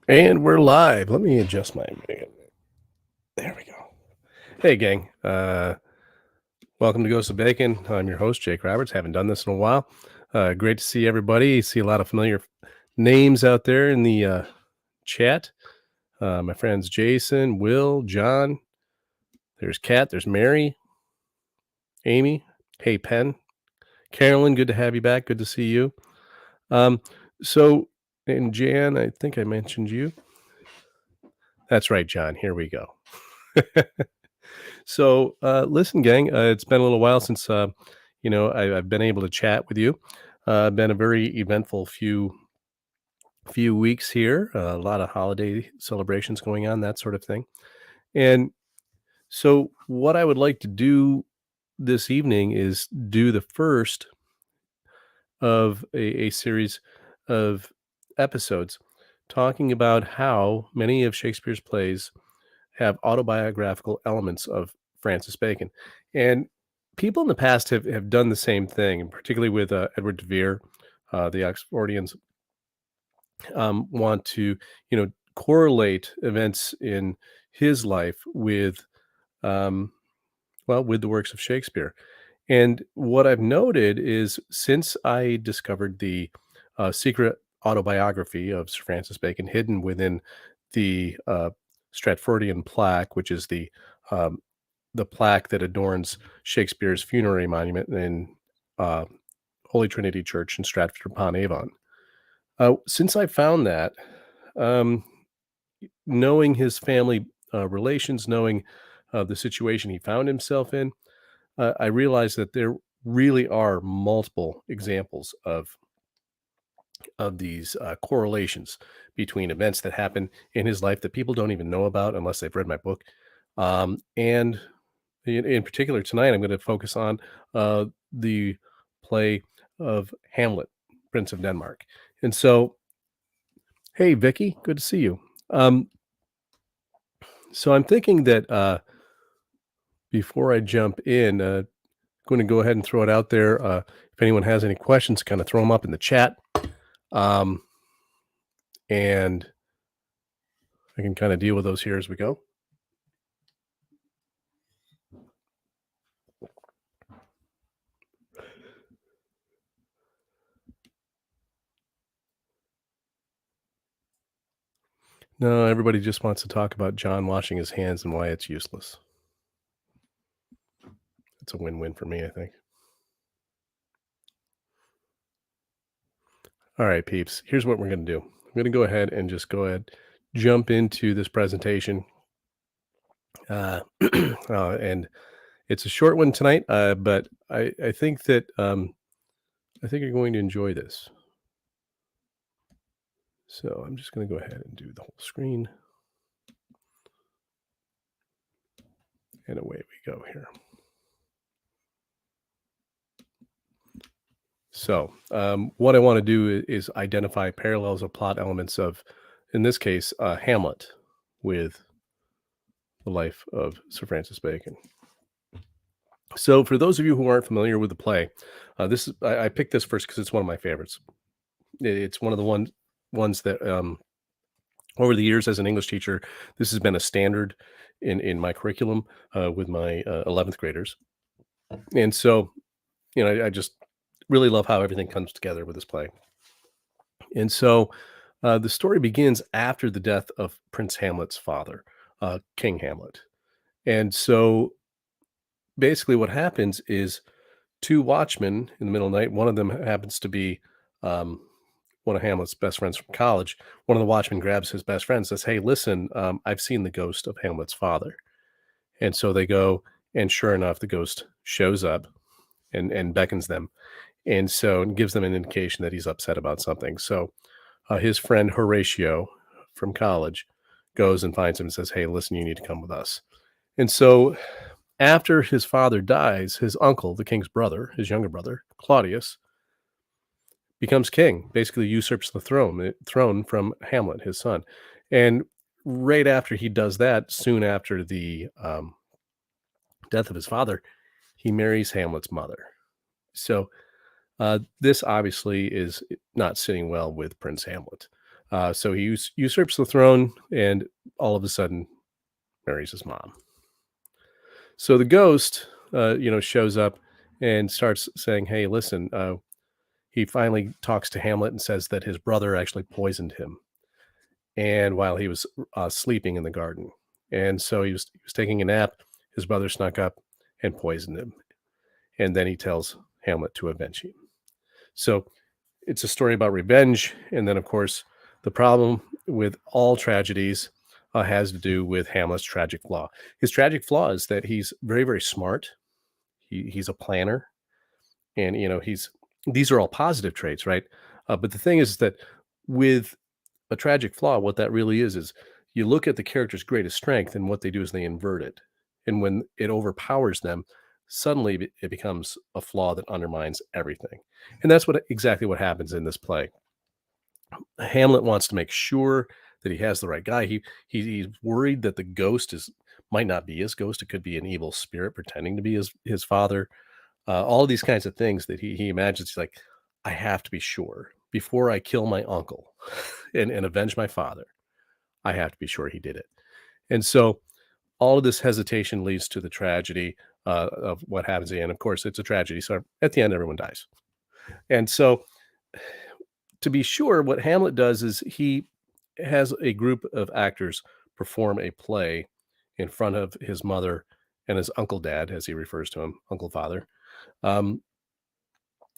And we're live. Let me adjust my. There we go. Hey, gang. Welcome to Ghost of Bacon. I'm your host, Jake Roberts. Haven't done this in a while. Great to see everybody. See a lot of familiar names out there in the chat. My friends Jason, Will, John. There's Kat. There's Mary, Amy. Hey, Penn. Carolyn, good to have you back. Good to see you. Um, so, and Jan, I think I mentioned you. That's right, John. Here we go. So, listen, gang, it's been a little while since I've been able to chat with you. Been a very eventful few weeks here. A lot of holiday celebrations going on, that sort of thing. And so, what I would like to do this evening is do the first of a series of episodes talking about how many of Shakespeare's plays have autobiographical elements of Francis Bacon. And people in the past have done the same thing, and particularly with Edward de Vere, the Oxfordians want to, correlate events in his life with, um, with the works of Shakespeare. And what I've noted is since I discovered the secret autobiography of Sir Francis Bacon hidden within the Stratfordian plaque, which is the plaque that adorns Shakespeare's funerary monument in uh, Holy Trinity Church in Stratford upon Avon. Since I found that, um, knowing his family relations, knowing the situation he found himself in, I realized that there really are multiple examples of these correlations between events that happen in his life that people don't even know about unless they've read my book. And in particular, tonight I'm going to focus on the play of Hamlet, Prince of Denmark. And so, hey, Vicky, good to see you. So I'm thinking that before I jump in, going to go ahead and throw it out there. If anyone has any questions, kind of throw them up in the chat. Um, and I can kind of deal with those here as we go. No, everybody just wants to talk about John washing his hands and why it's useless. It's a win-win for me, I think. All right, peeps, here's what we're going to do. I'm going to go ahead and jump into this presentation. And it's a short one tonight, but I think that I think you're going to enjoy this. So I'm just going to go ahead and do the whole screen. And away we go here. So what I want to do is identify parallels of plot elements of, in this case, Hamlet with the life of Sir Francis Bacon. So for those of you who aren't familiar with the play, I picked this first because it's one of my favorites. It's one of the ones that over the years as an English teacher, this has been a standard in my curriculum with my 11th graders. And so, I just really love how everything comes together with this play. And so the story begins after the death of Prince Hamlet's father, King Hamlet. And so basically what happens is two watchmen in the middle of the night, one of them happens to be one of Hamlet's best friends from college. One of the watchmen grabs his best friend and says, "Hey, listen, I've seen the ghost of Hamlet's father." And so they go, and sure enough, the ghost shows up and beckons them. And so it gives them an indication that he's upset about something. So his friend Horatio from college goes and finds him and says, "Hey, listen, you need to come with us." And so after his father dies, his uncle, the king's brother, his younger brother, Claudius, becomes king, basically usurps the throne from Hamlet, his son. And right after he does that, soon after the death of his father, he marries Hamlet's mother. So this obviously is not sitting well with Prince Hamlet. So he usurps the throne, and all of a sudden marries his mom. So the ghost, shows up and starts saying, "Hey, listen." He finally talks to Hamlet and says that his brother actually poisoned him, and while he was sleeping in the garden, and so he was taking a nap. His brother snuck up and poisoned him, and then he tells Hamlet to avenge him. So it's a story about revenge, and then of course the problem with all tragedies has to do with Hamlet's tragic flaw. His tragic flaw is that he's very, very smart. He's a planner, and he's these are all positive traits, right? But the thing is that with a tragic flaw, what that really is you look at the character's greatest strength, and what they do is they invert it. And when it overpowers them, suddenly it becomes a flaw that undermines everything. And that's exactly what happens in this play. Hamlet wants to make sure that he has the right guy. He's worried that the ghost is might not be his ghost. It could be an evil spirit pretending to be his father. All these kinds of things that he imagines. He's like, I have to be sure before I kill my uncle and avenge my father. I have to be sure he did it. And so all of this hesitation leads to the tragedy of what happens at the end. Of course, it's a tragedy. So at the end, everyone dies. And so to be sure, what Hamlet does is he has a group of actors perform a play in front of his mother and his uncle dad, as he refers to him, uncle father, um,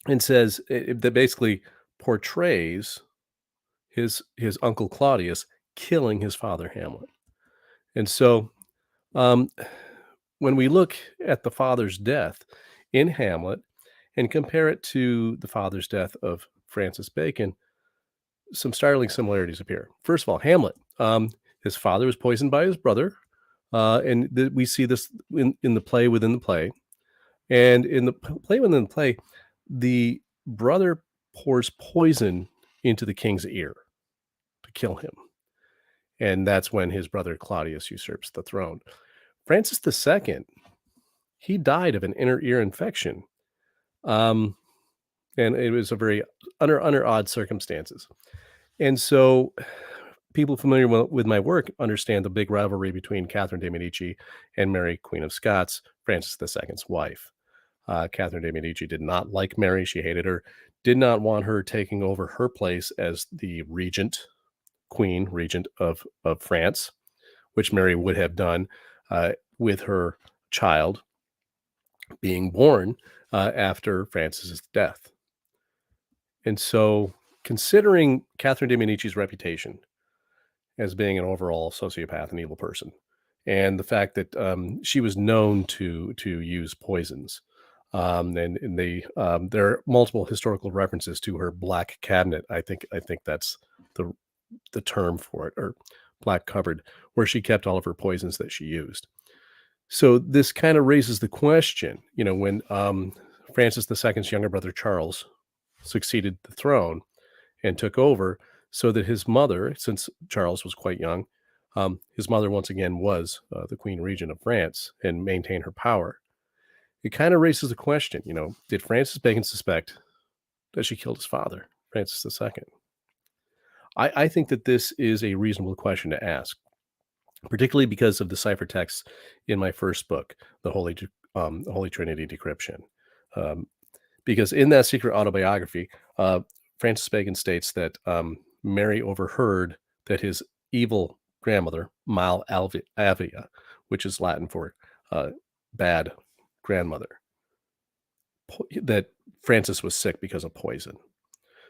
and says that basically portrays his uncle Claudius killing his father Hamlet. And so um, when we look at the father's death in Hamlet and compare it to the father's death of Francis Bacon, some startling similarities appear. First of all, Hamlet, his father was poisoned by his brother, and we see this in the play within the play. And in the play within the play, the brother pours poison into the king's ear to kill him. And that's when his brother Claudius usurps the throne. Francis II, he died of an inner ear infection. Um, and it was a very under odd circumstances. And so people familiar with my work understand the big rivalry between Catherine de' Medici and Mary, Queen of Scots, Francis II's wife. Catherine de' Medici did not like Mary. She hated her, did not want her taking over her place as the regent of France, which Mary would have done with her child being born after Francis's death. And so, considering Catherine de' Medici's reputation as being an overall sociopath and evil person, and the fact that she was known to use poisons, and there are multiple historical references to her black cabinet. I think that's the term for it, or black cupboard, where she kept all of her poisons that she used. So this kind of raises the question, when Francis II's younger brother Charles succeeded the throne and took over, so that his mother, since Charles was quite young, his mother once again was the Queen Regent of France and maintained her power. It kind of raises the question, did Francis Bacon suspect that she killed his father, Francis II? I think that this is a reasonable question to ask, particularly because of the ciphertext in my first book, the Holy Trinity Decryption. Because in that secret autobiography, Francis Bacon states that Mary overheard that his evil grandmother, Mal Avia, which is Latin for bad grandmother, that Francis was sick because of poison.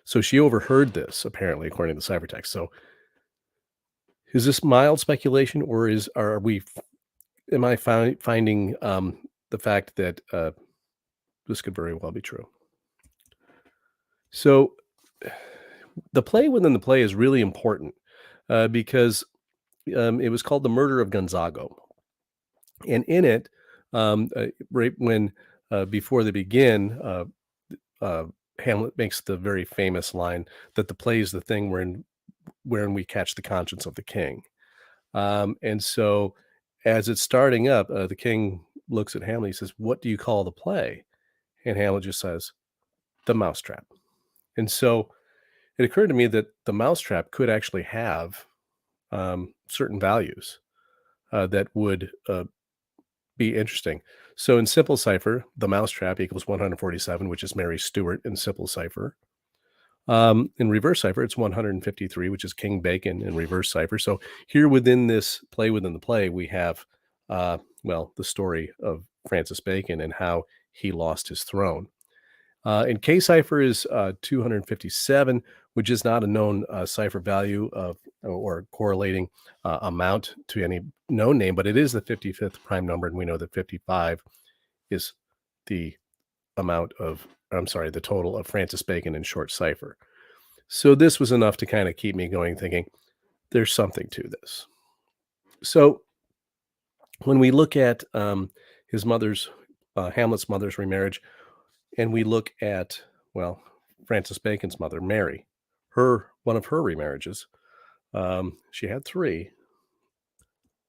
So she overheard this, apparently, according to the ciphertext. So is this mild speculation, or am I finding the fact that this could very well be true? So the play within the play is really important because it was called The Murder of Gonzago. And in it, right when before they begin, Hamlet makes the very famous line that the play is the thing wherein we catch the conscience of the king. And so as it's starting up, the king looks at Hamlet. He says, "What do you call the play?" And Hamlet just says, "The Mousetrap." And so it occurred to me that the mousetrap could actually have certain values that would be interesting. So in simple cipher, the mousetrap equals 147, which is Mary Stuart in simple cipher. In reverse cipher, it's 153, which is King Bacon in reverse cipher. So here within this play within the play, we have, the story of Francis Bacon and how he lost his throne. And K cipher is 257, which is not a known cipher value of or correlating amount to any known name, but it is the 55th prime number, and we know that 55 is the the total of Francis Bacon in short cipher. So this was enough to kind of keep me going, thinking there's something to this. So when we look at his mother's, Hamlet's mother's remarriage, and we look at, Francis Bacon's mother, Mary, one of her remarriages, she had three.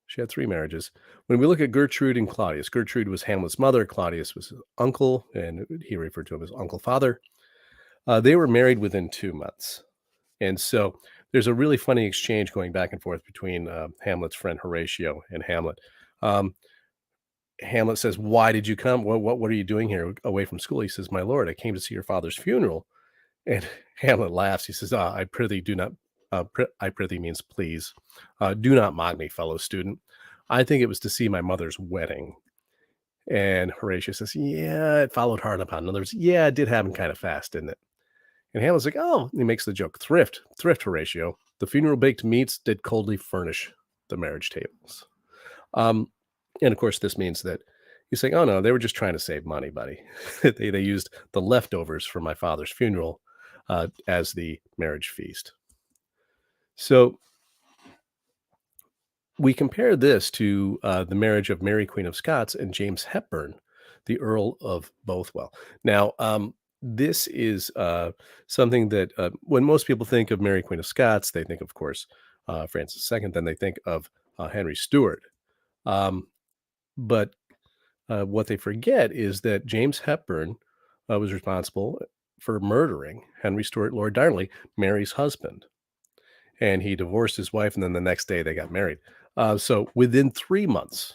She had three marriages. When we look at Gertrude and Claudius, Gertrude was Hamlet's mother, Claudius was his uncle, and he referred to him as Uncle Father. They were married within 2 months. And so there's a really funny exchange going back and forth between Hamlet's friend Horatio and Hamlet. Um, Hamlet says, "Why did you come? What are you doing here away from school?" He says, "My lord, I came to see your father's funeral." And Hamlet laughs. He says, "I prithee do not, I prithee means please, do not mock me, fellow student. I think it was to see my mother's wedding." And Horatio says, "Yeah, it followed hard upon." In other words, yeah, it did happen kind of fast, didn't it? And Hamlet's like, "Oh," he makes the joke, thrift, Horatio. The funeral baked meats did coldly furnish the marriage tables." Um, and of course, this means that he's saying, "Oh no, they were just trying to save money, buddy. They used the leftovers from my father's funeral as the marriage feast." So we compare this to the marriage of Mary, Queen of Scots, and James Hepburn, the Earl of Bothwell. Now, this is something that when most people think of Mary, Queen of Scots, they think, of course, Francis II. Then they think of Henry Stuart. Um, but what they forget is that James Hepburn was responsible for murdering Henry Stuart, Lord Darnley, Mary's husband. And he divorced his wife, and then the next day they got married. So within 3 months,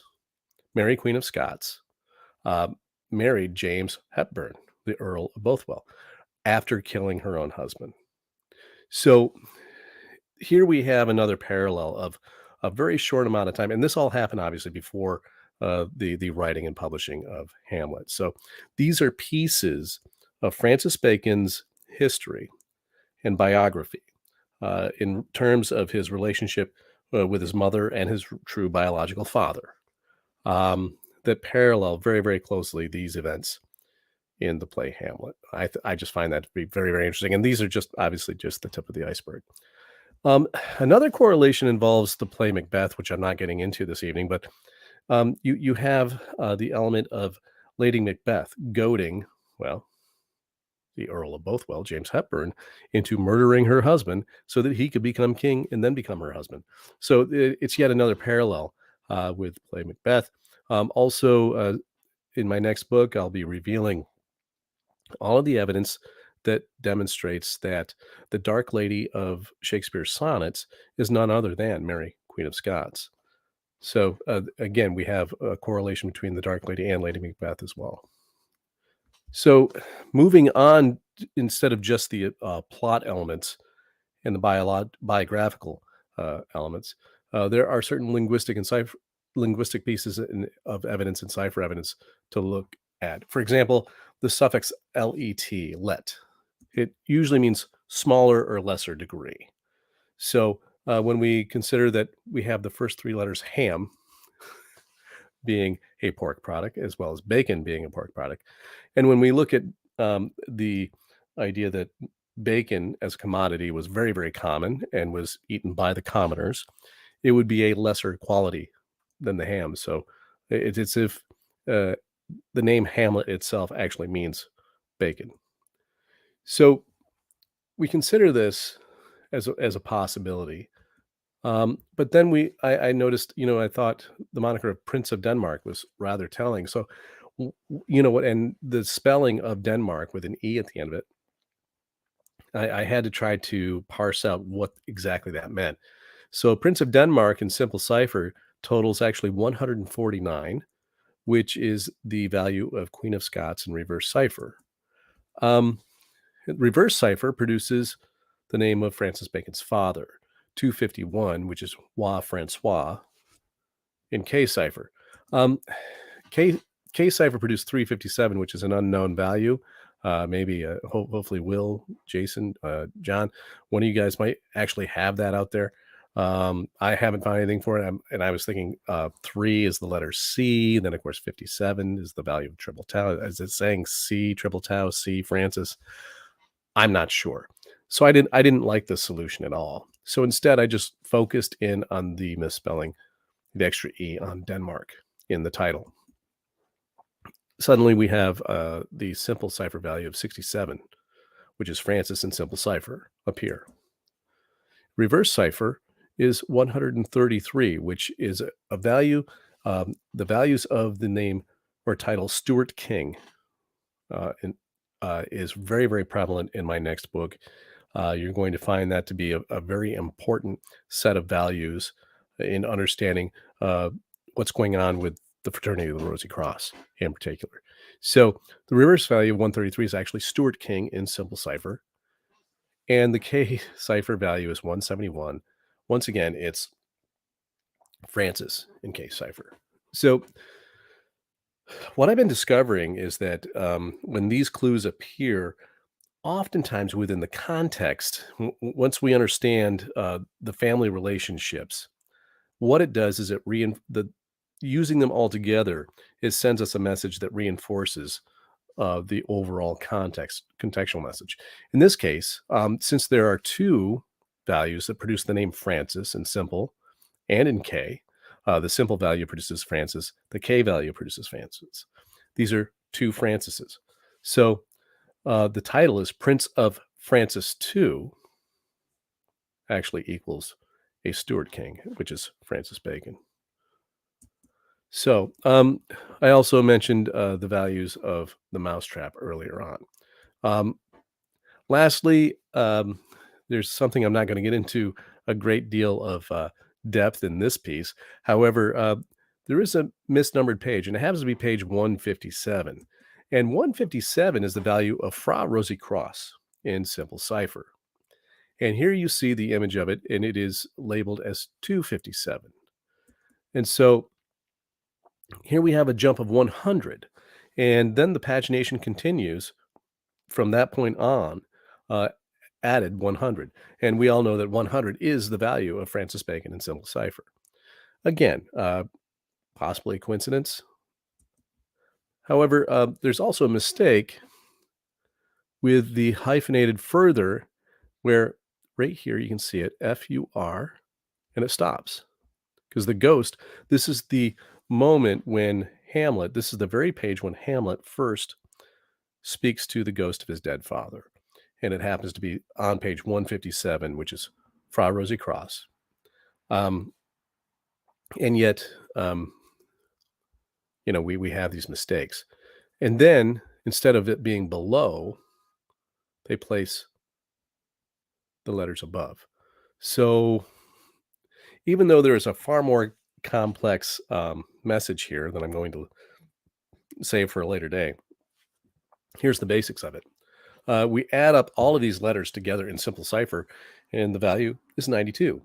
Mary, Queen of Scots, uh, married James Hepburn, the Earl of Bothwell, after killing her own husband. So here we have another parallel of a very short amount of time, and this all happened obviously before the writing and publishing of Hamlet. So these are pieces of Francis Bacon's history and biography in terms of his relationship with his mother and his true biological father that parallel very, very closely these events in the play Hamlet. I just find that to be very, very interesting. And these are just obviously just the tip of the iceberg. Another correlation involves the play Macbeth, which I'm not getting into this evening, but you have the element of Lady Macbeth goading, the Earl of Bothwell, James Hepburn, into murdering her husband so that he could become king and then become her husband. So it's yet another parallel with play Macbeth. Also, in my next book, I'll be revealing all of the evidence that demonstrates that the Dark Lady of Shakespeare's sonnets is none other than Mary, Queen of Scots. So again, we have a correlation between the Dark Lady and Lady Macbeth as well. So moving on, instead of just the plot elements and the biographical elements, there are certain linguistic pieces of evidence and cipher evidence to look at. For example, the suffix let. It usually means smaller or lesser degree. So when we consider that we have the first three letters ham being a pork product, as well as bacon being a pork product, and when we look at the idea that bacon as a commodity was very, very common and was eaten by the commoners, it would be a lesser quality than the ham. So it's as if the name Hamlet itself actually means bacon. So we consider this as a possibility. But then I noticed, I thought the moniker of Prince of Denmark was rather telling. So, you know what, and the spelling of Denmark with an E at the end of it, I had to try to parse out what exactly that meant. So Prince of Denmark in simple cipher totals actually 149, which is the value of Queen of Scots in reverse cipher. Um, Reverse cipher produces the name of Francis Bacon's father, 251, which is Roi Francois, in K cipher. Um, K K cipher produced 357, which is an unknown value. Maybe hopefully Will, Jason, John, one of you guys might actually have that out there. I haven't found anything for it. And I was thinking 3 is the letter C. Then, of course, 57 is the value of triple tau. Is it saying C, triple tau, C, Francis? I'm not sure. So I didn't like this solution at all. So instead, I just focused in on the misspelling, the extra E on Denmark in the title. Suddenly we have the simple cipher value of 67, which is Francis in simple cipher, appear. Reverse cipher is 133, which is a value, the values of the name or title Stuart King is very, very prevalent in my next book. You're going to find that to be a very important set of values in understanding what's going on with the fraternity of the Rosy Cross in particular. So the reverse value of 133 is actually Stuart King in simple cipher, and the K cipher value is 171. Once again, it's Francis in K cipher. So what I've been discovering is that when these clues appear, oftentimes within the context, once we understand the family relationships, what it does is using them all together, it sends us a message that reinforces the overall contextual message. In this case, since there are two values that produce the name Francis in simple and in K, the simple value produces Francis, the K value produces Francis. These are two Francises. So the title is Prince of Francis II, actually equals a Stuart King, which is Francis Bacon. So I also mentioned the values of the mousetrap earlier on. Lastly, there's something I'm not going to get into a great deal of depth in this piece. However, there is a misnumbered page, and it happens to be page 157. And 157 is the value of Fra Rosy Cross in simple cipher. And here you see the image of it, and it is labeled as 257. And so here we have a jump of 100. And then the pagination continues from that point on, added 100. And we all know that 100 is the value of Francis Bacon in simple cipher. Again, possibly a coincidence. However, there's also a mistake with the hyphenated further, where right here you can see it, FUR, and it stops. Because the ghost, this is the moment when Hamlet, this is the very page when Hamlet first speaks to the ghost of his dead father. And it happens to be on page 157, which is Fra Rosy Cross. And yet, we have these mistakes. And then, instead of it being below, they place the letters above. So even though there is a far more complex message here that I'm going to save for a later day, here's the basics of it. We add up all of these letters together in simple cipher, and the value is 92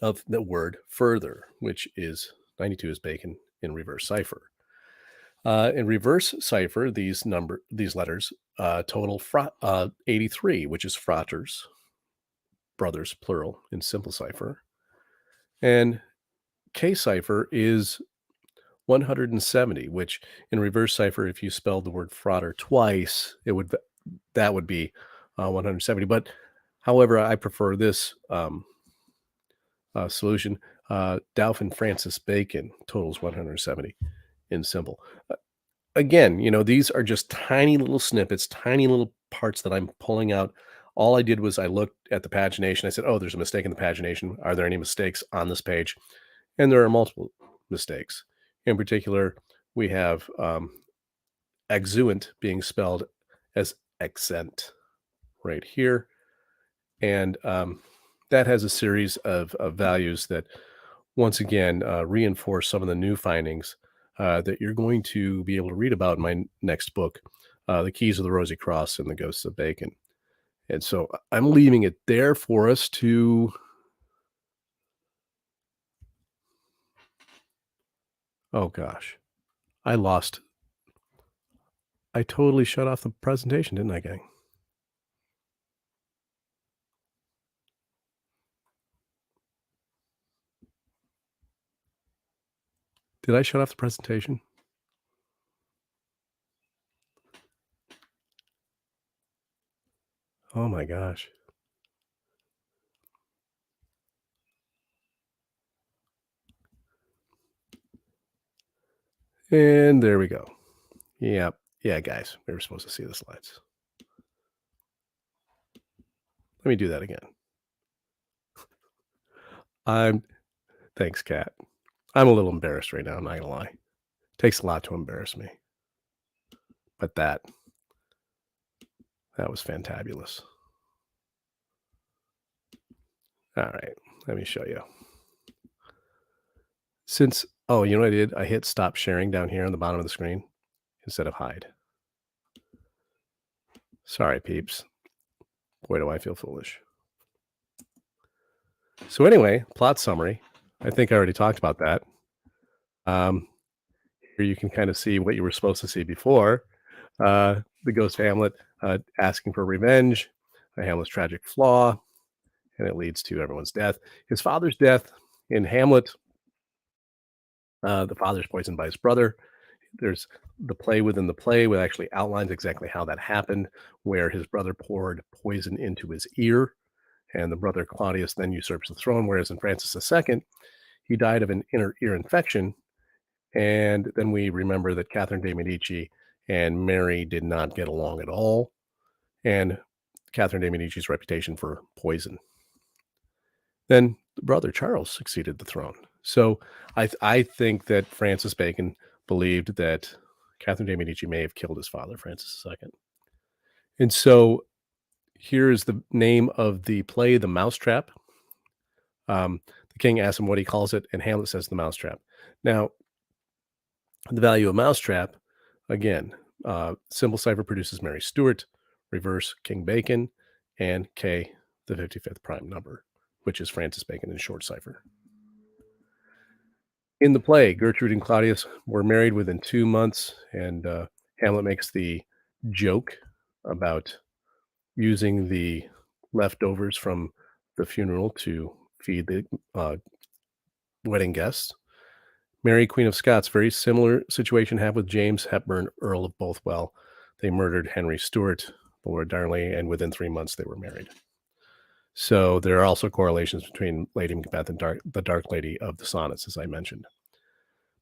of the word further, which is 92 is Bacon in reverse cipher. In reverse cipher, these letters total 83, which is fraters, brothers plural in simple cipher. And K cipher is 170, which in reverse cipher, if you spelled the word frater twice, that would be 170. But however, I prefer this solution. Dauphin Francis Bacon totals 170 in simple. Again, these are just tiny little snippets, tiny little parts that I'm pulling out. All I did was I looked at the pagination. I said, oh, there's a mistake in the pagination. Are there any mistakes on this page? And there are multiple mistakes. In particular, we have exuent being spelled as accent. right here. And that has a series of values that, once again, reinforce some of the new findings that you're going to be able to read about in my next book, The Keys of the Rosy Cross and the Ghosts of Bacon. And so I'm leaving it there for us to. Oh gosh, I lost. I totally shut off the presentation, didn't I, gang? Did I shut off the presentation? Oh my gosh. And there we go. Yeah. Yeah, guys, we were supposed to see the slides. Let me do that again. I'm Thanks, Kat. I'm a little embarrassed right now, I'm not gonna lie. Takes a lot to embarrass me. But that was fantabulous. All right, let me show you. Oh, you know what I did? I hit stop sharing down here on the bottom of the screen instead of hide. Sorry, peeps. Boy, do I feel foolish. So anyway, plot summary. I think I already talked about that. Here you can kind of see what you were supposed to see before. The ghost of Hamlet asking for revenge, Hamlet's tragic flaw, and it leads to everyone's death. His father's death in Hamlet, the father's poisoned by his brother. There's the play within the play, which actually outlines exactly how that happened, where his brother poured poison into his ear, and the brother Claudius then usurps the throne, whereas in Francis II, he died of an inner ear infection. And then we remember that Catherine de' Medici and Mary did not get along at all, and Catherine de' Medici's reputation for poison. Then the brother Charles succeeded the throne. So I think that Francis Bacon believed that Catherine de' Medici may have killed his father, Francis II. And so here's the name of the play, The Mousetrap. The king asks him what he calls it, and Hamlet says The Mousetrap. Now, the value of Mousetrap, again, simple cipher produces Mary Stuart, reverse King Bacon, and K, the 55th prime number, which is Francis Bacon in short cipher. In the play, Gertrude and Claudius were married within 2 months, and Hamlet makes the joke about using the leftovers from the funeral to feed the wedding guests. Mary, Queen of Scots, very similar situation happened with James Hepburn, Earl of Bothwell. They murdered Henry Stuart, Lord Darnley, and within 3 months they were married. So there are also correlations between Lady Macbeth and the Dark Lady of the Sonnets, as I mentioned.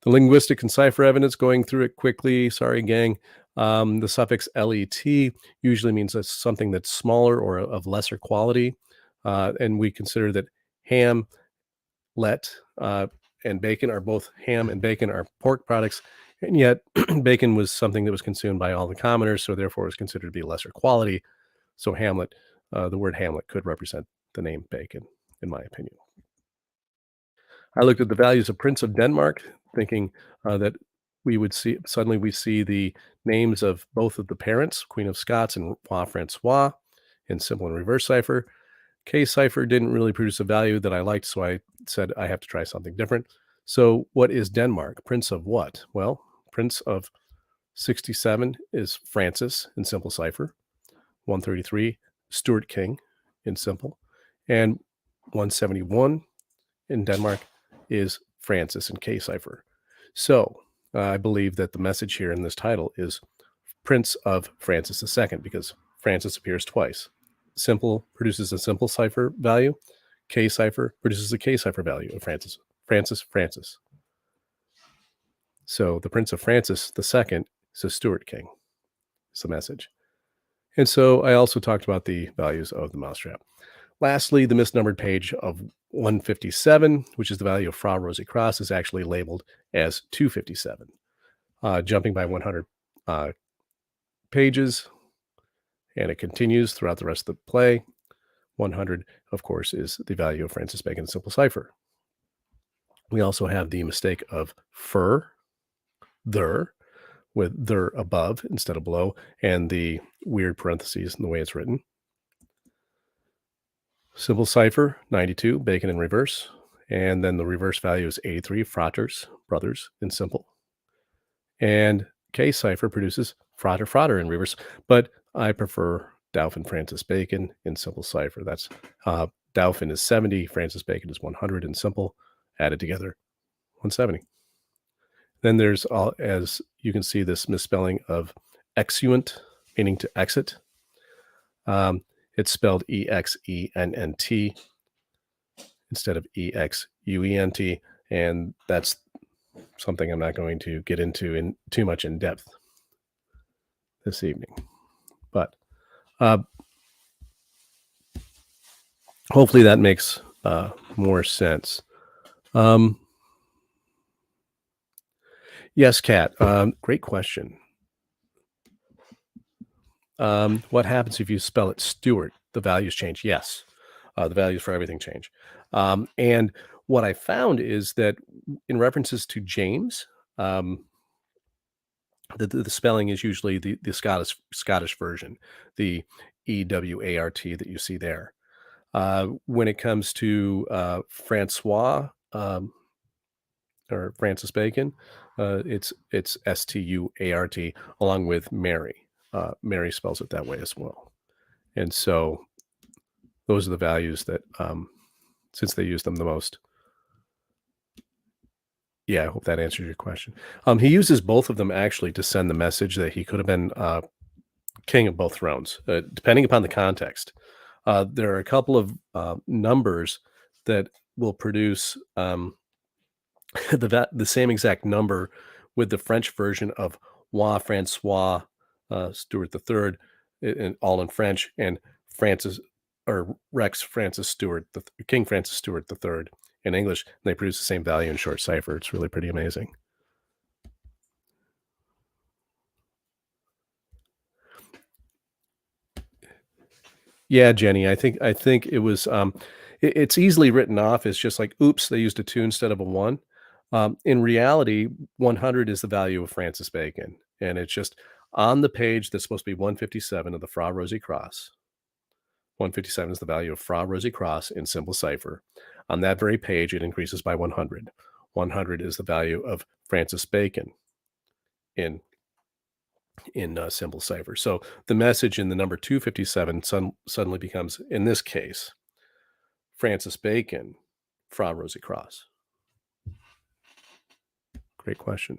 The linguistic and cipher evidence, going through it quickly, sorry, gang. The suffix let usually means that's something that's smaller or of lesser quality. And we consider that ham, let, and bacon are both ham and bacon are pork products. And yet bacon was something that was consumed by all the commoners, so therefore it was considered to be lesser quality. So Hamlet, the word Hamlet could represent the name bacon, in my opinion. I looked at the values of Prince of Denmark, thinking that we see the names of both of the parents, Queen of Scots and Roi Francois, in simple and reverse cipher. K cipher didn't really produce a value that I liked, so I said I have to try something different. So what is Denmark? Prince of what? Well, Prince of 67 is Francis in simple cipher. 133, Stuart King in simple. And 171 in Denmark is Francis in K cipher. So I believe that the message here in this title is Prince of Francis II, because Francis appears twice. Simple produces a simple cipher value. K cipher produces a K cipher value of Francis. Francis. So the Prince of Francis II is a Stuart King. It's the message. And so I also talked about the values of the mousetrap. Lastly, the misnumbered page of 157, which is the value of Fra Rosy Cross, is actually labeled as 257, jumping by 100 pages. And it continues throughout the rest of the play. 100, of course, is the value of Francis Bacon's simple cipher. We also have the mistake of fur, there, with there above instead of below, and the weird parentheses in the way it's written. Simple cipher, 92, Bacon in reverse. And then the reverse value is 83, fraters, brothers, in simple. And K cipher produces frater, frater in reverse. But I prefer Dauphin Francis Bacon in simple cipher. That's Dauphin is 70, Francis Bacon is 100 in simple. Added together, 170. Then there's, as you can see, this misspelling of exeunt, meaning to exit. It's spelled E-X-E-N-N-T instead of E-X-U-E-N-T, and that's something I'm not going to get into in too much in depth this evening. But hopefully that makes more sense. Yes, Kat, great question. What happens if you spell it Stewart? The values change. Yes, the values for everything change. And what I found is that in references to James, the spelling is usually the Scottish version, the EWART that you see there. When it comes to Francois or Francis Bacon, it's STUART along with Mary. Mary spells it that way as well. And so those are the values that, since they use them the most. Yeah, I hope that answers your question. He uses both of them actually to send the message that he could have been king of both thrones, depending upon the context. There are a couple of numbers that will produce the same exact number with the French version of Roi Francois Stewart III, and all in French, and Francis or Rex Francis Stewart, King Francis Stewart III in English. And they produce the same value in short cipher. It's really pretty amazing. Yeah, Jenny, I think it was. It's easily written off as just like, oops, they used a 2 instead of a 1. In reality, 100 is the value of Francis Bacon, and it's just on the page that's supposed to be 157 of the Fra Rosie Cross. 157 is the value of Fra Rosie Cross in simple cipher. On that very page, it increases by 100. 100 is the value of Francis Bacon in simple cipher. So the message in the number 257 suddenly becomes, in this case, Francis Bacon, Fra Rosie Cross. Great question.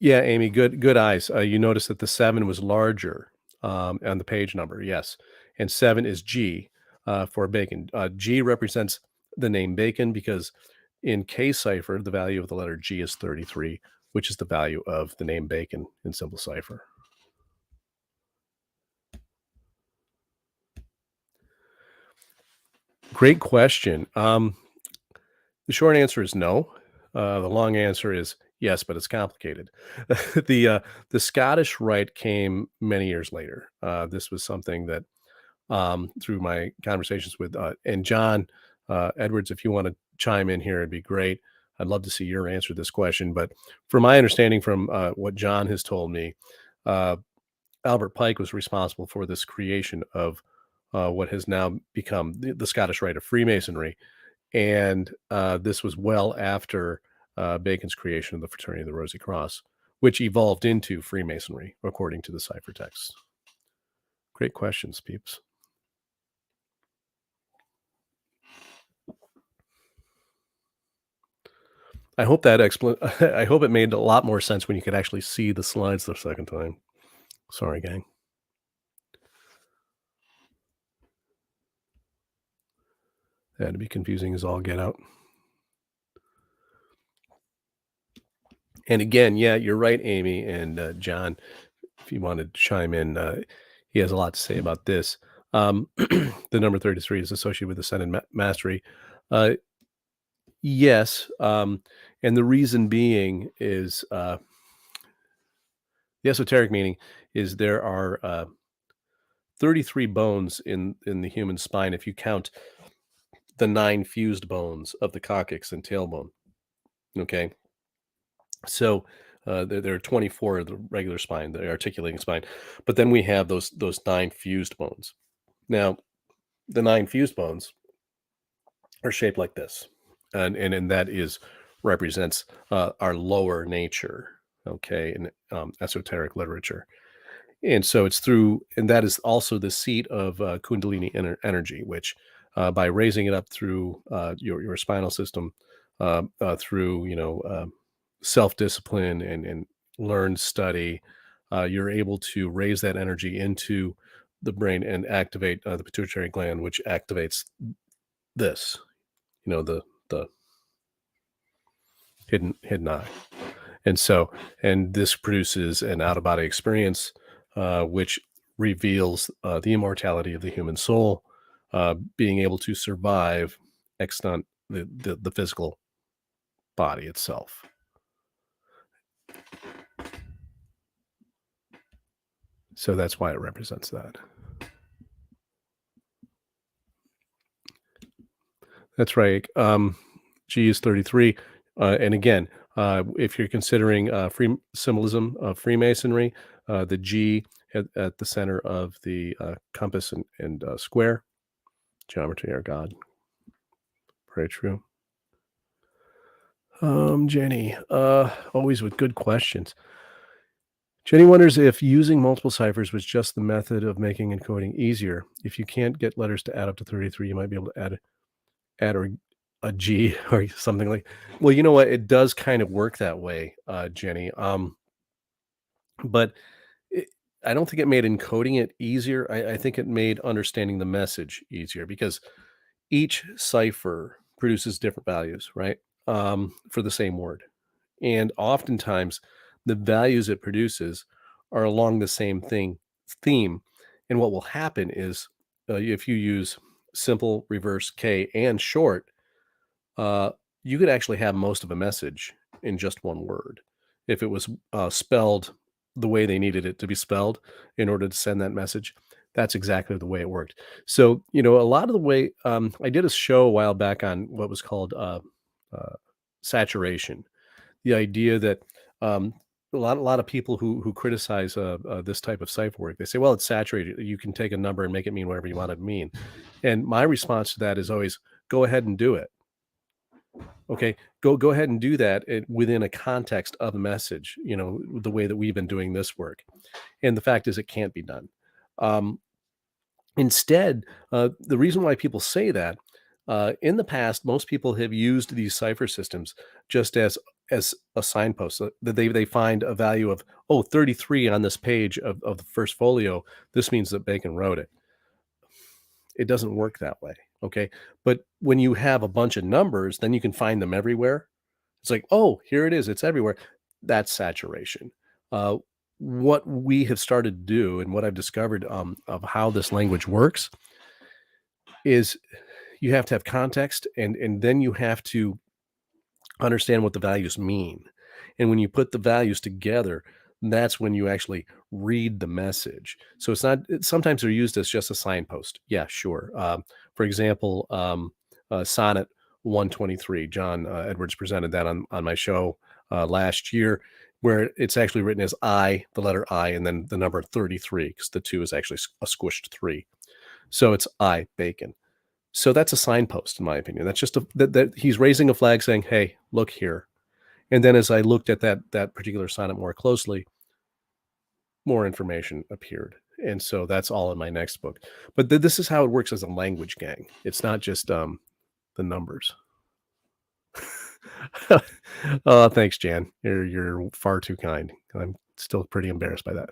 Yeah, Amy, good eyes. You notice that the 7 was larger on the page number, yes. And 7 is G for Bacon. G represents the name Bacon because in K cipher, the value of the letter G is 33, which is the value of the name Bacon in simple cipher. Great question. The short answer is no. The long answer is yes, but it's complicated. The Scottish Rite came many years later. This was something that through my conversations with and John Edwards, if you want to chime in here, it'd be great. I'd love to see your answer to this question. But from my understanding, from what John has told me, Albert Pike was responsible for this creation of what has now become the Scottish Rite of Freemasonry. And this was well after Bacon's creation of the Fraternity of the Rosy Cross, which evolved into Freemasonry, according to the ciphertext. Great questions, peeps. I hope that I hope it made a lot more sense when you could actually see the slides the second time. Sorry, gang. That had to be confusing as all get out. And again, yeah, you're right, Amy and John. If you wanted to chime in, he has a lot to say about this. The number 33 is associated with ascended mastery. Yes, and the reason being is The esoteric meaning is there are 33 bones in the human spine if you count the 9 fused bones of the coccyx and tailbone. Okay, so there are 24 of the regular spine, the articulating spine, but then we have those 9 fused bones. Now, the 9 fused bones are shaped like this, and that is represents our lower nature. Okay, in esoteric literature. And so it's through, and that is also the seat of Kundalini energy, which by raising it up through your spinal system, through self discipline and learned study, you're able to raise that energy into the brain and activate the pituitary gland, which activates this, the hidden eye. And so, and this produces an out of body experience, which reveals the immortality of the human soul, being able to survive extant the physical body itself. So that's why it represents that. That's right. G is 33. And again, if you're considering free symbolism of Freemasonry, the G at the center of the compass and square, geometry or God. Very true. Jenny, always with good questions. Jenny wonders if using multiple ciphers was just the method of making encoding easier. If you can't get letters to add up to 33, you might be able to add a G or something like. Well, you know what? It does kind of work that way, Jenny. But it, I don't think it made encoding it easier. I think it made understanding the message easier because each cipher produces different values, right? For the same word. And oftentimes the values it produces are along the same theme. And what will happen is if you use simple, reverse, K, and short, uh, you could actually have most of a message in just one word. If it was spelled the way they needed it to be spelled in order to send that message, that's exactly the way it worked. So, a lot of the way I did a show a while back on what was called uh, saturation, the idea that um, a lot of people who criticize this type of cipher work, they say, well, it's saturated. You can take a number and make it mean whatever you want it to mean. And my response to that is always, go ahead and do it. Okay, go ahead and do that within a context of the message. The way that we've been doing this work. And the fact is, it can't be done. Um, Instead, the reason why people say that, in the past, most people have used these cipher systems just as a signpost. That they find a value of 33 on this page of the first folio. This means that Bacon wrote it. It doesn't work that way. Okay, but when you have a bunch of numbers, then you can find them everywhere. It's like, oh, here it is. It's everywhere. That's saturation. Uh, what we have started to do, and what I've discovered of how this language works, is you have to have context, and then you have to understand what the values mean. And when you put the values together, that's when you actually read the message. So it's not. Sometimes they're used as just a signpost. Yeah, sure. For example, Sonnet 123. John Edwards presented that on my show last year, where it's actually written as I, the letter I, and then the number 33, because the two is actually a squished three. So it's I, Bacon. So that's a signpost, in my opinion. That's just that he's raising a flag saying, "Hey, look here." And then as I looked at that particular sonnet more closely, more information appeared. And so that's all in my next book. But this is how it works as a language gang. It's not just the numbers. Oh, thanks, Jan. You're far too kind. I'm still pretty embarrassed by that.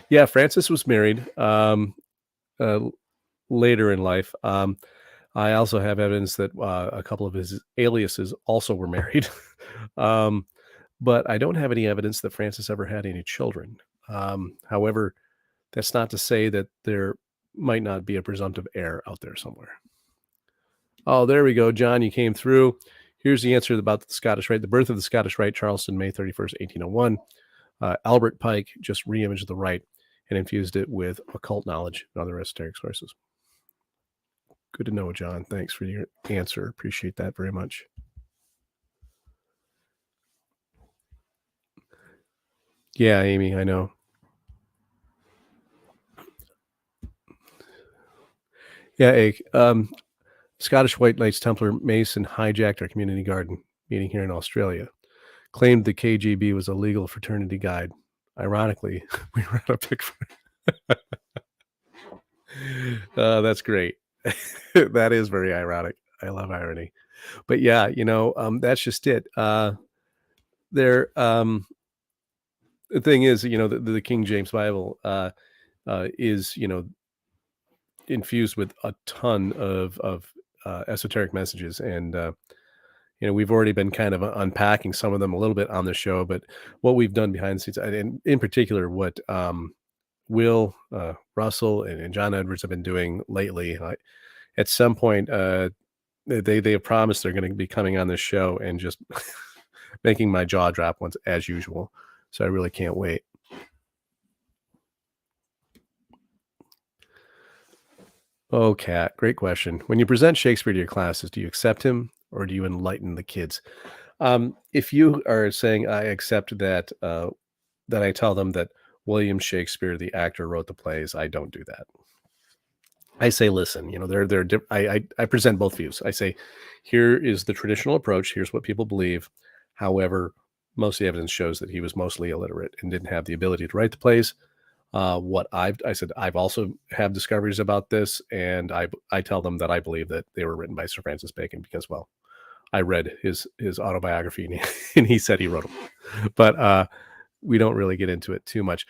Yeah, Francis was married uh, later in life. I also have evidence that a couple of his aliases also were married. um, but I don't have any evidence that Francis ever had any children. However, that's not to say that there might not be a presumptive heir out there somewhere. Oh, there we go, John. You came through. Here's the answer about the Scottish Rite. The birth of the Scottish Rite, Charleston, May 31st, 1801. Albert Pike just reimaged the Rite and infused it with occult knowledge and other esoteric sources. Good to know, John. Thanks for your answer. Appreciate that very much. Yeah, Amy, I know. Yeah, Scottish White Knights Templar Mason hijacked our community garden meeting here in Australia. Claimed the KGB was a legal fraternity guide. Ironically, we were at a pick. That's great. That is very ironic. I love irony. But yeah, that's just it. There, the thing is, the King James Bible is, infused with a ton of esoteric messages, and we've already been kind of unpacking some of them a little bit on the show. But what we've done behind the scenes, and in particular, what Will Russell and John Edwards have been doing lately, at some point, they have promised they're going to be coming on this show and just making my jaw drop once as usual. So I really can't wait. Oh, Kat, great question. When you present Shakespeare to your classes, do you accept him or do you enlighten the kids? If you are saying I accept that, that I tell them that William Shakespeare, the actor, wrote the plays, I don't do that. I say, listen, I present both views. I say, here is the traditional approach. Here's what people believe. However, most of the evidence shows that he was mostly illiterate and didn't have the ability to write the plays. I said, I've also have discoveries about this, and I tell them that I believe that they were written by Sir Francis Bacon because, well, I read his autobiography and he said he wrote them. But we don't really get into it too much.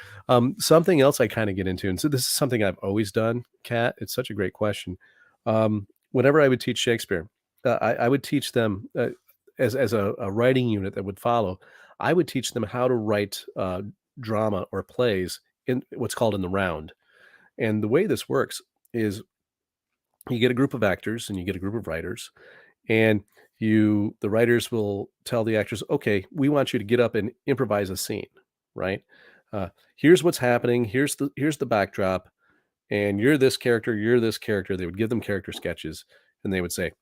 Something else I kind of get into, and so this is something I've always done, Kat. It's such a great question. Whenever I would teach Shakespeare, I would teach them as a writing unit that would follow. I would teach them how to write drama or plays in what's called in the round. And the way this works is you get a group of actors and you get a group of writers, and the writers will tell the actors, okay, we want you to get up and improvise a scene, right? Here's what's happening. Here's the backdrop, and you're this character. You're this character. They would give them character sketches, and they would say,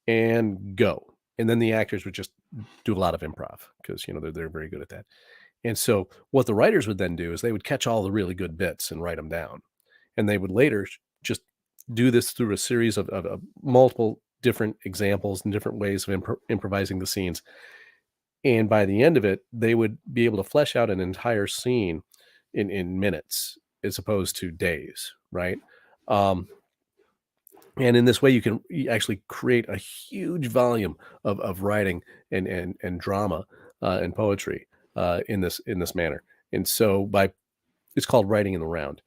and go. And then the actors would just do a lot of improv because they're very good at that. And so what the writers would then do is they would catch all the really good bits and write them down, and they would later just do this through a series of multiple different examples and different ways of improvising the scenes. And by the end of it, they would be able to flesh out an entire scene in minutes as opposed to days, right? And in this way, you actually create a huge volume of writing and drama and poetry in this manner. And so it's called writing in the round.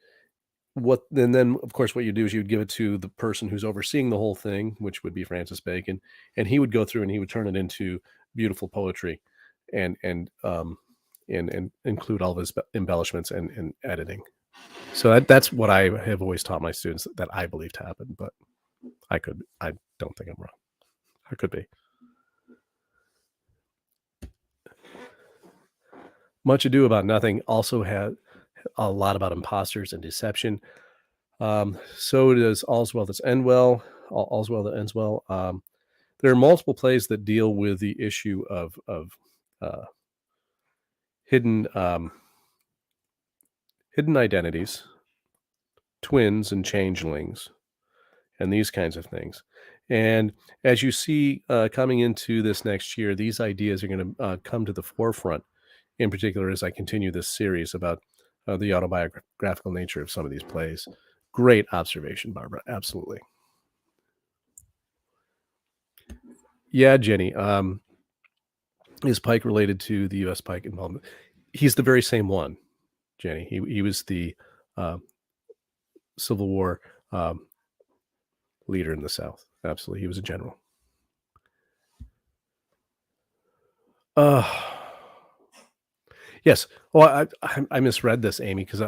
Then of course what you do is you'd give it to the person who's overseeing the whole thing, which would be Francis Bacon, and he would go through and he would turn it into beautiful poetry and include all of his embellishments and editing. So that's what I have always taught my students that I believe to happen, but I don't think I'm wrong. I could be. Much Ado About Nothing also had a lot about imposters and deception. So does All's Well That Ends Well. All's Well That Ends Well. There are multiple plays that deal with the issue of hidden identities, twins and changelings, and these kinds of things. And as you see coming into this next year, these ideas are going to come to the forefront, in particular as I continue this series about the autobiographical nature of some of these plays. Great observation, Barbara. Absolutely. Yeah, Jenny. Is Pike related to the U.S. Pike involvement? He's the very same one, Jenny. He was the Civil War leader in the South. Absolutely. He was a general. Yes. Well, I misread this, Amy, because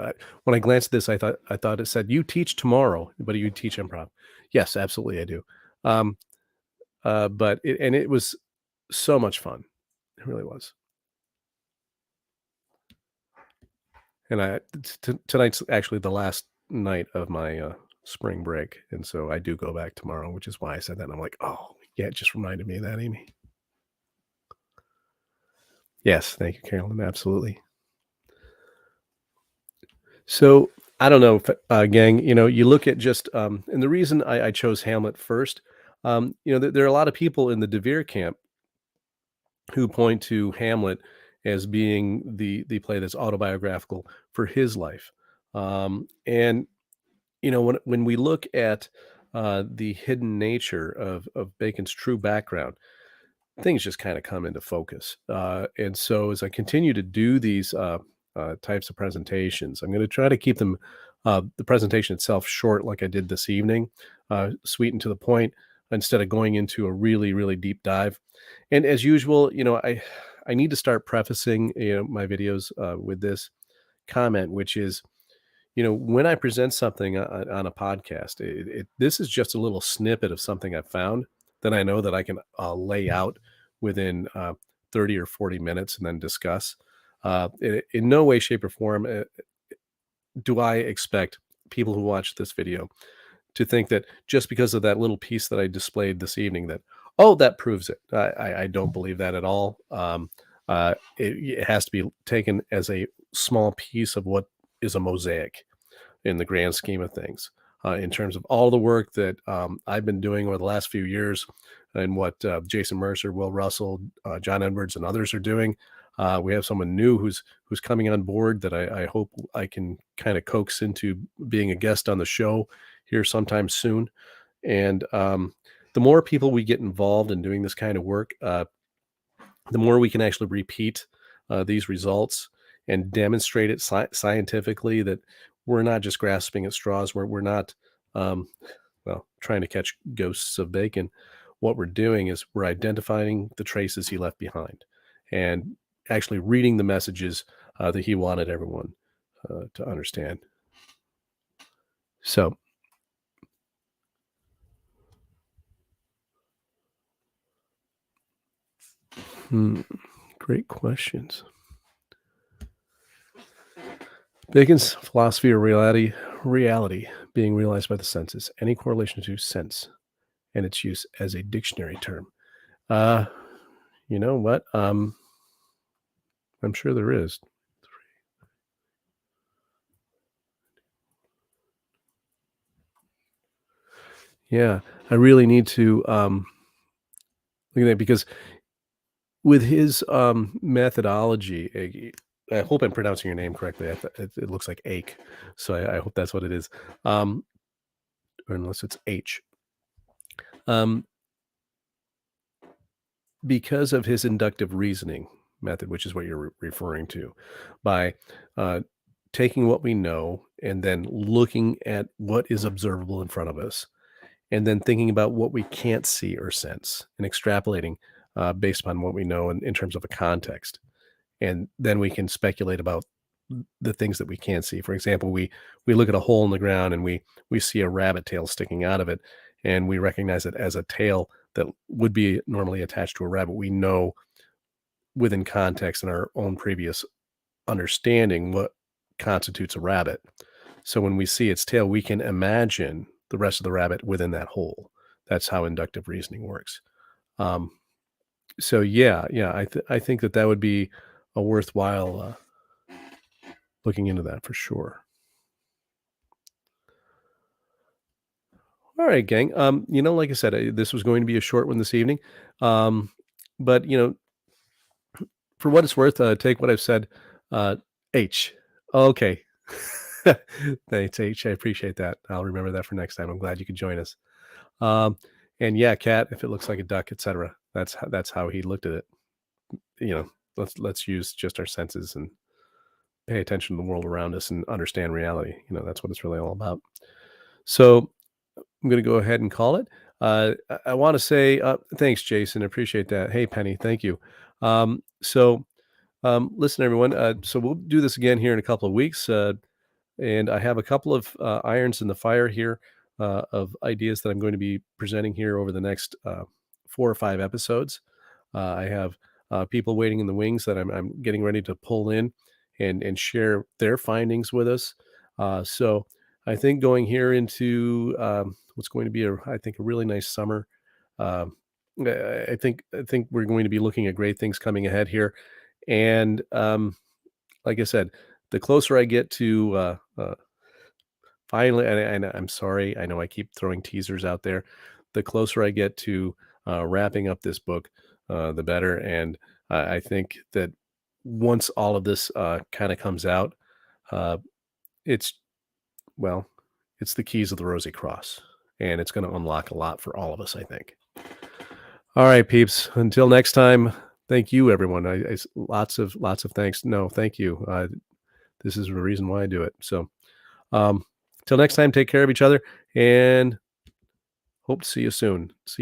when I glanced at this, I thought it said you teach tomorrow, but you teach improv. Yes, absolutely, I do. but it was so much fun. It really was. And tonight's actually the last night of my spring break, and so I do go back tomorrow, which is why I said that. And I'm like, oh yeah, it just reminded me of that, Amy. Yes, thank you, Carolyn. Absolutely. So I don't know, gang. You look at just and the reason I chose Hamlet first, there are a lot of people in the DeVere camp who point to Hamlet as being the play that's autobiographical for his life. And when we look at the hidden nature of Bacon's true background, things just kind of come into focus. And so as I continue to do these types of presentations, I'm going to try to keep them the presentation itself short, like I did this evening, sweet and to the point, instead of going into a really really deep dive. And as usual, I need to start prefacing my videos with this comment, which is, when I present something on a podcast, this is just a little snippet of something I've found that I know that I can lay out within 30 or 40 minutes and then discuss. In no way, shape, or form do I expect people who watch this video to think that just because of that little piece that I displayed this evening, that, oh, that proves it. I don't believe that at all. It has to be taken as a small piece of what is a mosaic in the grand scheme of things, in terms of all the work that I've been doing over the last few years, and what Jason Mercer, Will Russell, John Edwards, and others are doing. We have someone new who's coming on board that I hope I can kind of coax into being a guest on the show here sometime soon. And the more people we get involved in doing this kind of work, the more we can actually repeat these results and demonstrate it scientifically, that we're not just grasping at straws. We're not, um, trying to catch ghosts of Bacon. What we're doing is we're identifying the traces he left behind and actually reading the messages that he wanted everyone to understand. So, great questions. Bacon's philosophy of reality being realized by the senses. Any correlation to sense and its use as a dictionary term. Uh, you know what? I'm sure there is. Yeah, I really need to look at that, because with his methodology, I hope I'm pronouncing your name correctly. It looks like ache, so I hope that's what it is. Or unless it's H. Um, because of his inductive reasoning method, which is what you're referring to, by uh, taking what we know and then looking at what is observable in front of us, and then thinking about what we can't see or sense, and extrapolating based upon what we know in terms of a context. And then we can speculate about the things that we can't see. For example, we look at a hole in the ground and we see a rabbit tail sticking out of it, and we recognize it as a tail that would be normally attached to a rabbit. We know within context and our own previous understanding what constitutes a rabbit. So when we see its tail, we can imagine the rest of the rabbit within that hole. That's how inductive reasoning works. Um, so yeah, I think that would be a worthwhile looking into that for sure. All right, gang. Like I said, this was going to be a short one this evening. Um, but for what it's worth, take what I've said. Uh, H. Okay. Thanks, H. I appreciate that. I'll remember that for next time. I'm glad you could join us. Um, and yeah, cat, if it looks like a duck, etc. That's how he looked at it. Let's use just our senses and pay attention to the world around us and understand reality. That's what it's really all about. So I'm going to go ahead and call it. I want to say thanks, Jason. I appreciate that. Hey, Penny, thank you. Listen, everyone. So we'll do this again here in a couple of weeks. And I have a couple of irons in the fire here of ideas that I'm going to be presenting here over the next 4 or 5 episodes. I have people waiting in the wings that I'm getting ready to pull in and share their findings with us. So I think going here into what's going to be I think a really nice summer. Um, I think we're going to be looking at great things coming ahead here, and like I said, the closer I get to finally, and I'm sorry, I know I keep throwing teasers out there. The closer I get to wrapping up this book, the better. And I think that once all of this kind of comes out, uh, it's well, it's the keys of the Rosy Cross, and it's going to unlock a lot for all of us, I think. All right, peeps. Until next time, thank you, everyone. Lots of thanks. No, thank you. This is the reason why I do it. So, till next time, take care of each other, and hope to see you soon. See you.